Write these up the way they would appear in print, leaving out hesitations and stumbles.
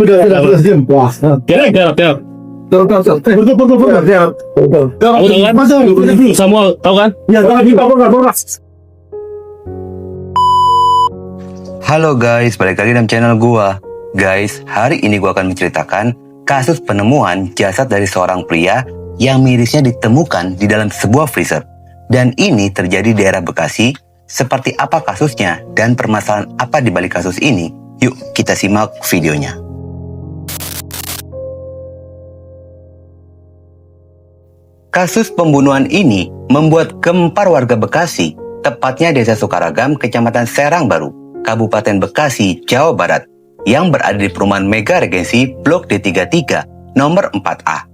Sudah, diam. Wah. Tiap. Tahu. Betul. Diam. Tahu kan? Masa? Semua tahu kan? Ya, tahu. Halo guys, balik lagi dalam channel gua. Guys, hari ini gua akan menceritakan kasus penemuan jasad dari seorang pria yang mirisnya ditemukan di dalam sebuah freezer. Dan ini terjadi di daerah Bekasi. Seperti apa kasusnya dan permasalahan apa di balik kasus ini? Yuk kita simak videonya. Kasus pembunuhan ini membuat gempar warga Bekasi, tepatnya Desa Sukaragam, Kecamatan Serang Baru, Kabupaten Bekasi, Jawa Barat, yang berada di perumahan Mega Regensi Blok D33 nomor 4A.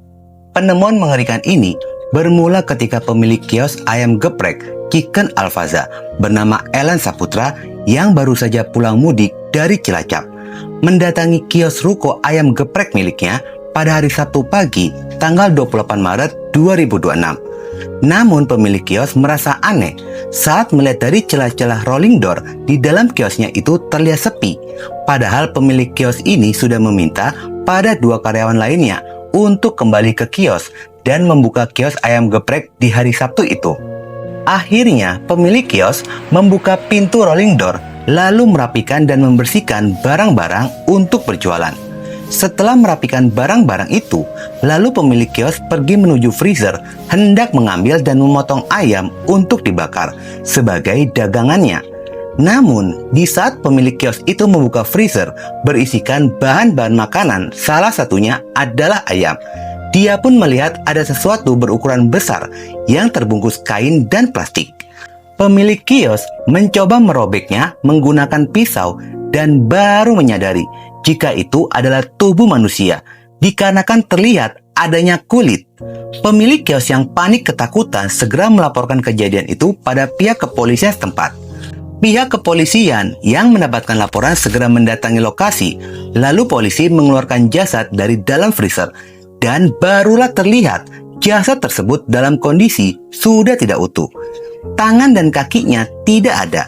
Penemuan mengerikan ini bermula ketika pemilik kios ayam geprek Chicken Alfaza bernama Ellen Saputra yang baru saja pulang mudik dari Cilacap mendatangi kios ruko ayam geprek miliknya pada hari Sabtu pagi tanggal 28 Maret 2026. Namun pemilik kios merasa aneh saat melihat dari celah-celah rolling door di dalam kiosnya itu terlihat sepi. Padahal pemilik kios ini sudah meminta pada dua karyawan lainnya untuk kembali ke kios dan membuka kios ayam geprek di hari Sabtu itu. Akhirnya pemilik kios membuka pintu rolling door lalu merapikan dan membersihkan barang-barang untuk berjualan. Setelah merapikan barang-barang itu, lalu pemilik kios pergi menuju freezer hendak mengambil dan memotong ayam untuk dibakar sebagai dagangannya. Namun, di saat pemilik kios itu membuka freezer berisikan bahan-bahan makanan, salah satunya adalah ayam. Dia pun melihat ada sesuatu berukuran besar yang terbungkus kain dan plastik. Pemilik kios mencoba merobeknya menggunakan pisau dan baru menyadari jika itu adalah tubuh manusia, dikarenakan terlihat adanya kulit. Pemilik kios yang panik ketakutan segera melaporkan kejadian itu pada pihak kepolisian setempat. Pihak kepolisian yang mendapatkan laporan segera mendatangi lokasi, lalu polisi mengeluarkan jasad dari dalam freezer, dan barulah terlihat jasad tersebut dalam kondisi sudah tidak utuh. Tangan dan kakinya tidak ada.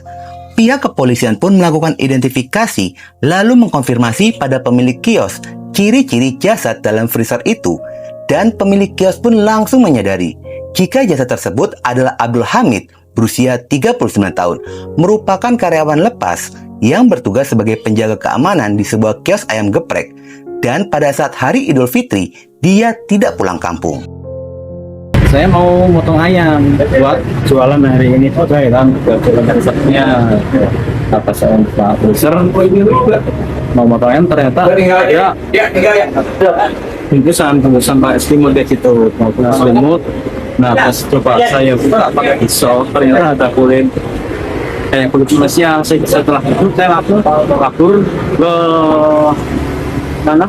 Pihak kepolisian pun melakukan identifikasi lalu mengkonfirmasi pada pemilik kios ciri-ciri jasad dalam freezer itu, dan pemilik kios pun langsung menyadari jika jasad tersebut adalah Abdul Hamid berusia 39 tahun, merupakan karyawan lepas yang bertugas sebagai penjaga keamanan di sebuah kios ayam geprek, dan pada saat hari Idul Fitri dia tidak pulang kampung. Saya mau motong ayam buat jualan hari ini juga ya kan, jualan resepnya. Kata saya Pak Bruser mau motong ayam, ternyata ya bungkusan Pak selimut kayak gitu, mau selimut. Nah pas coba saya buka pakai pisau, ternyata ada kulit kayak kulit emasnya. Setelah itu saya lapor ke mana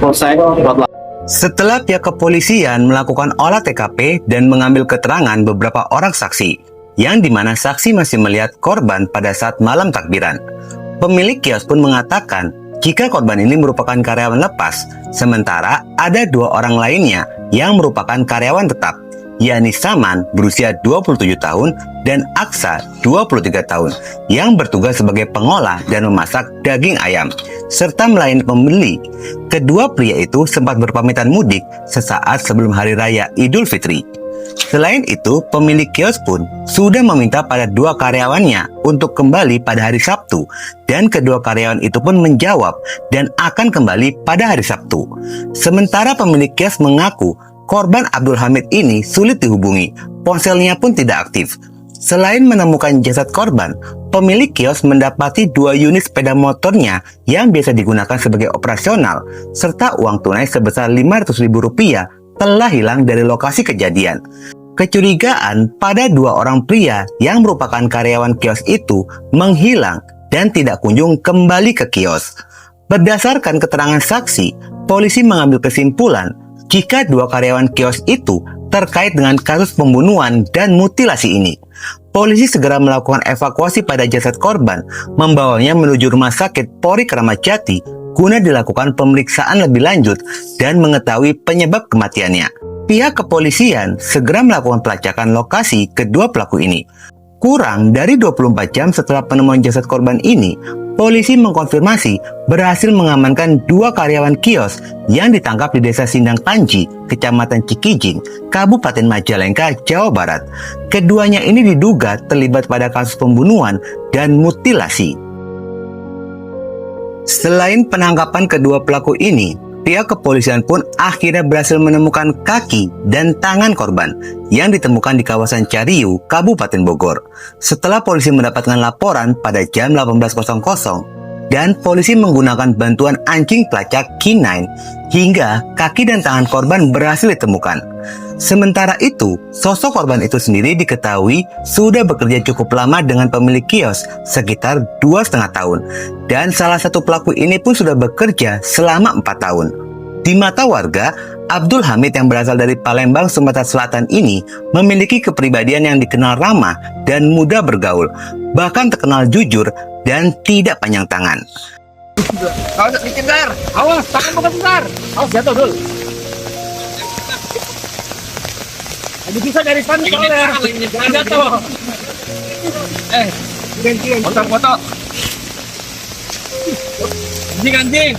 polsek buat. Setelah pihak kepolisian melakukan olah TKP dan mengambil keterangan beberapa orang saksi, yang dimana saksi masih melihat korban pada saat malam takbiran. Pemilik kios pun mengatakan jika korban ini merupakan karyawan lepas, sementara ada dua orang lainnya yang merupakan karyawan tetap, yakni Saman berusia 27 tahun dan Aksa 23 tahun yang bertugas sebagai pengolah dan memasak daging ayam serta melayani pembeli. Kedua pria itu sempat berpamitan mudik sesaat sebelum hari raya Idul Fitri. Selain itu, pemilik kios pun sudah meminta pada dua karyawannya untuk kembali pada hari Sabtu, dan kedua karyawan itu pun menjawab dan akan kembali pada hari Sabtu. Sementara pemilik kios mengaku korban Abdul Hamid ini sulit dihubungi, ponselnya pun tidak aktif. Selain menemukan jasad korban, pemilik kios mendapati 2 unit sepeda motornya yang biasa digunakan sebagai operasional, serta uang tunai sebesar Rp500.000 telah hilang dari lokasi kejadian. Kecurigaan pada 2 orang pria yang merupakan karyawan kios itu menghilang dan tidak kunjung kembali ke kios. Berdasarkan keterangan saksi, polisi mengambil kesimpulan jika 2 karyawan kios itu terkait dengan kasus pembunuhan dan mutilasi ini. Polisi segera melakukan evakuasi pada jasad korban, membawanya menuju Rumah Sakit Polri Kramat Jati guna dilakukan pemeriksaan lebih lanjut dan mengetahui penyebab kematiannya. Pihak kepolisian segera melakukan pelacakan lokasi kedua pelaku ini. Kurang dari 24 jam setelah penemuan jasad korban ini, polisi mengkonfirmasi berhasil mengamankan 2 karyawan kios yang ditangkap di Desa Sindang Panji, Kecamatan Cikijing, Kabupaten Majalengka, Jawa Barat. Keduanya ini diduga terlibat pada kasus pembunuhan dan mutilasi. Selain penangkapan kedua pelaku ini, pihak kepolisian pun akhirnya berhasil menemukan kaki dan tangan korban yang ditemukan di kawasan Cariu, Kabupaten Bogor. Setelah polisi mendapatkan laporan pada jam 18.00 dan polisi menggunakan bantuan anjing pelacak K9 hingga kaki dan tangan korban berhasil ditemukan. Sementara itu, sosok korban itu sendiri diketahui sudah bekerja cukup lama dengan pemilik kios, sekitar 2,5 tahun. Dan salah satu pelaku ini pun sudah bekerja selama 4 tahun. Di mata warga, Abdul Hamid yang berasal dari Palembang, Sumatera Selatan ini memiliki kepribadian yang dikenal ramah dan mudah bergaul, bahkan terkenal jujur dan tidak panjang tangan. Awas, dikit, Dar. Awas, tangan bukan besar. Awas, jatuh dulu. Ini bisa dari depan soalnya. Jangan jatuh. Foto-foto. Anjing.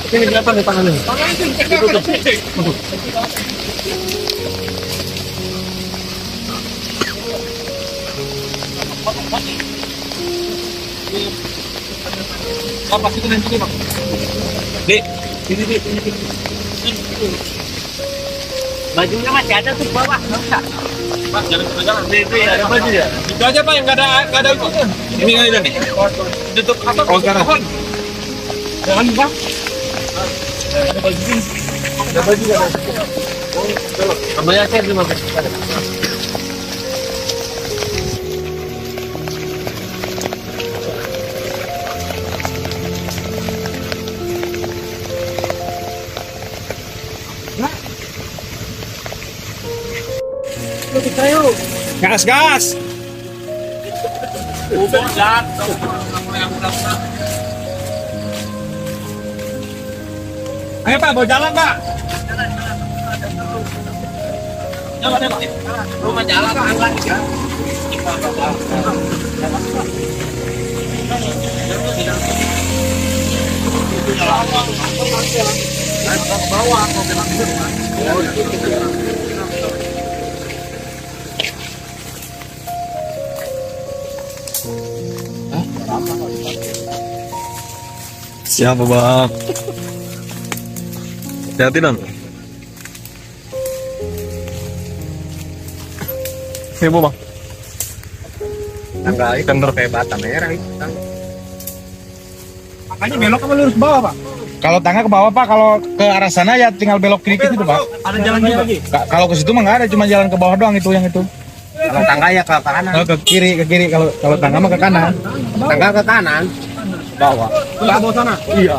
Ini kelihatan di tangannya. Apa sih ini Bang? Dek, ini. Bajunya masih ada tuh bawah, enggak usah. Pak, jalan. Itu ya, ada baju ya. Itu aja Pak yang enggak ada itu. Ini aja nih. Tutup apa? Oh, sekarang. Jangan Pak. Ada baju ini. Ada baju ya. Oh, namanya saya terima kasih. Gas. Ayo Pak, mau jalan Pak. Jalan Pak. Rumah jalan Pak. Siapa Bang? Hati-hati dong. Ini Bu Bang. Tangga ikan kayak bata merah itu. Makanya belok apa lurus bawah, Pak? Kalau tangga ke bawah Pak, kalau ke arah sana ya tinggal belok kiri itu Pak. Ada jalannya lagi. Kalau ke situ mah nggak ada, cuma jalan ke bawah doang itu yang itu. Kalau tangga ya ke kanan. Kalau ke kiri kalau tangga mah ke kanan. Tangga ke kanan. Bawah. Ke bawah sana. Iya.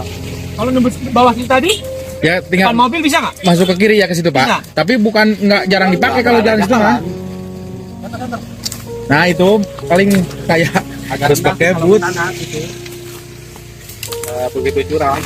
Kalau nembus bawah sini tadi, Ya tinggal depan mobil bisa nggak? masuk ke kiri ya ke situ Pak. Bisa. Tapi bukan nggak jarang dipakai kalau jalan situ mah. Nah itu paling kayak harus pakai boot. Begitu curang.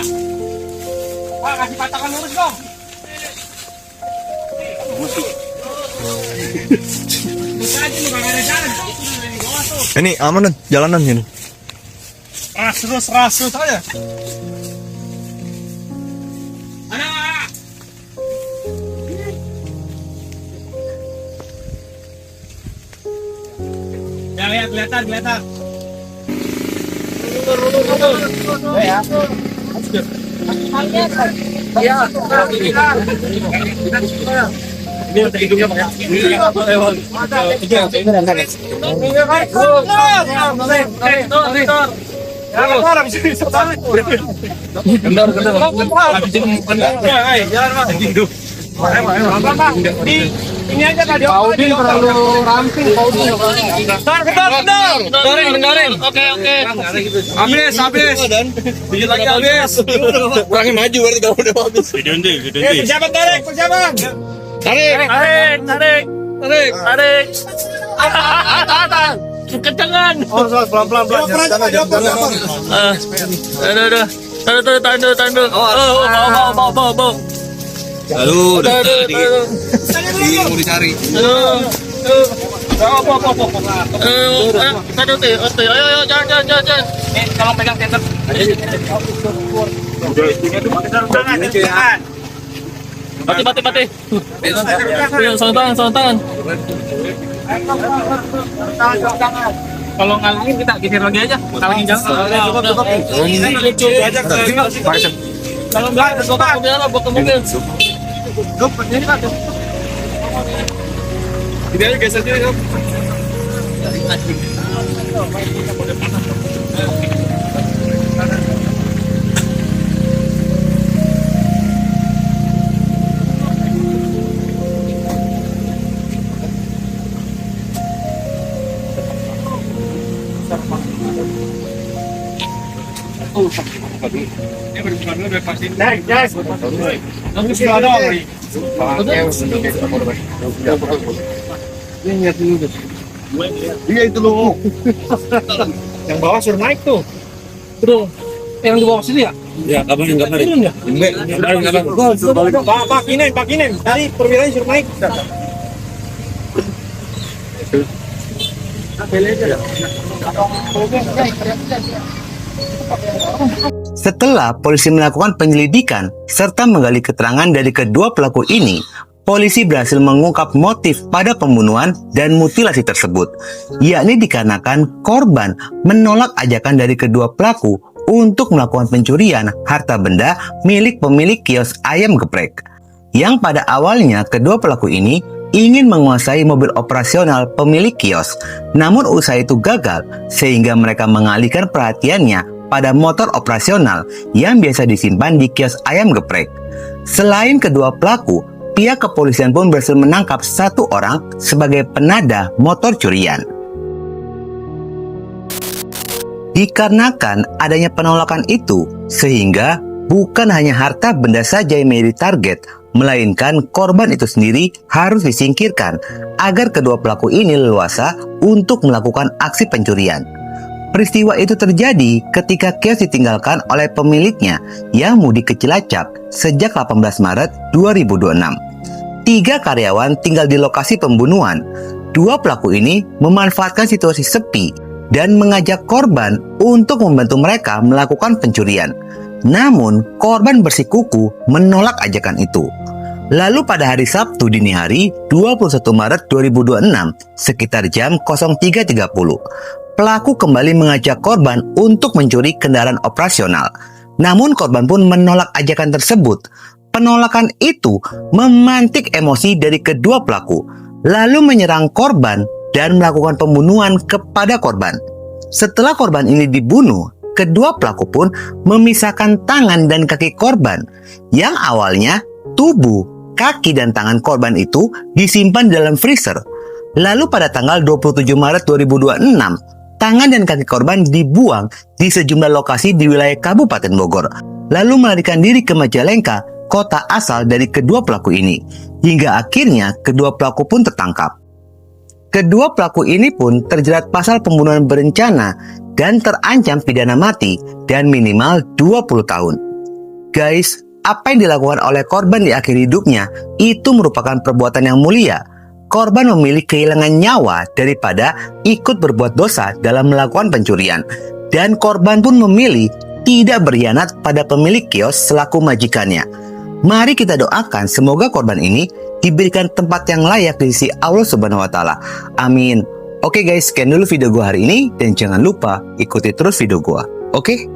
Pak, kasih patakan lurus dong. Buka aja lu, gak ada jalan. Di bawah tuh. Ini aman dan jalanan ini. Rasus aja. Ada. Ya, lihat, kelihatan. Ya. Ini untuk hidungnya Pak. Ini aja tadi Paudin terlalu ramping Paudin. Dengarin. Oke. Habis. Dikit lagi habis. Kurangin maju berarti kalau udah bagus. Pejabat tarik. Tarik. Kekencangan. Oh, pelan-pelan. Tahan dulu. Bau. Lalu udah dikit. Mau dicari. Ayo, jangan. Tolong pegang tenter. Mati. Salam tangan. Kalau ngalangin kita geser lagi aja. Ngalangin jangan. Lucu aja. Kalau enggak, bawa ke mobil. Ini Pak. Ini aja geser sini, Om. Iya itu loh. Yang bawah suruh naik tuh. Tuh. Yang di bawah sini ya? Ya, kapan yang naik? Turun ya? Enggak. Pak Kinem. Tadi perwiranya suruh naik. Setelah polisi melakukan penyelidikan serta menggali keterangan dari kedua pelaku ini, polisi berhasil mengungkap motif pada pembunuhan dan mutilasi tersebut, yakni dikarenakan korban menolak ajakan dari kedua pelaku untuk melakukan pencurian harta benda milik pemilik kios ayam geprek. Yang pada awalnya kedua pelaku ini ingin menguasai mobil operasional pemilik kios, namun usaha itu gagal sehingga mereka mengalihkan perhatiannya pada motor operasional yang biasa disimpan di kios ayam geprek. Selain kedua pelaku, pihak kepolisian pun berhasil menangkap satu orang sebagai penada motor curian. Dikarenakan adanya penolakan itu, sehingga bukan hanya harta benda saja yang menjadi target, melainkan korban itu sendiri harus disingkirkan agar kedua pelaku ini leluasa untuk melakukan aksi pencurian. Peristiwa itu terjadi ketika kios ditinggalkan oleh pemiliknya yang mudik ke Cilacap sejak 18 Maret 2026. 3 karyawan tinggal di lokasi pembunuhan. 2 pelaku ini memanfaatkan situasi sepi dan mengajak korban untuk membantu mereka melakukan pencurian. Namun, korban bersikukuh menolak ajakan itu. Lalu pada hari Sabtu dini hari 21 Maret 2026 sekitar jam 03.30, pelaku kembali mengajak korban untuk mencuri kendaraan operasional. Namun korban pun menolak ajakan tersebut. Penolakan itu memantik emosi dari kedua pelaku, lalu menyerang korban dan melakukan pembunuhan kepada korban. Setelah korban ini dibunuh, kedua pelaku pun memisahkan tangan dan kaki korban. Yang awalnya tubuh, kaki dan tangan korban itu disimpan dalam freezer. Lalu pada tanggal 27 Maret 2026, tangan dan kaki korban dibuang di sejumlah lokasi di wilayah Kabupaten Bogor, lalu melarikan diri ke Majalengka, kota asal dari kedua pelaku ini, hingga akhirnya kedua pelaku pun tertangkap. Kedua pelaku ini pun terjerat pasal pembunuhan berencana dan terancam pidana mati dan minimal 20 tahun. Guys, apa yang dilakukan oleh korban di akhir hidupnya itu merupakan perbuatan yang mulia. Korban memilih kehilangan nyawa daripada ikut berbuat dosa dalam melakukan pencurian. Dan korban pun memilih tidak berkhianat pada pemilik kios selaku majikannya. Mari kita doakan semoga korban ini diberikan tempat yang layak di sisi Allah Subhanahu wa taala. Amin. Oke guys, sekian dulu video gua hari ini dan jangan lupa ikuti terus video gua. Oke?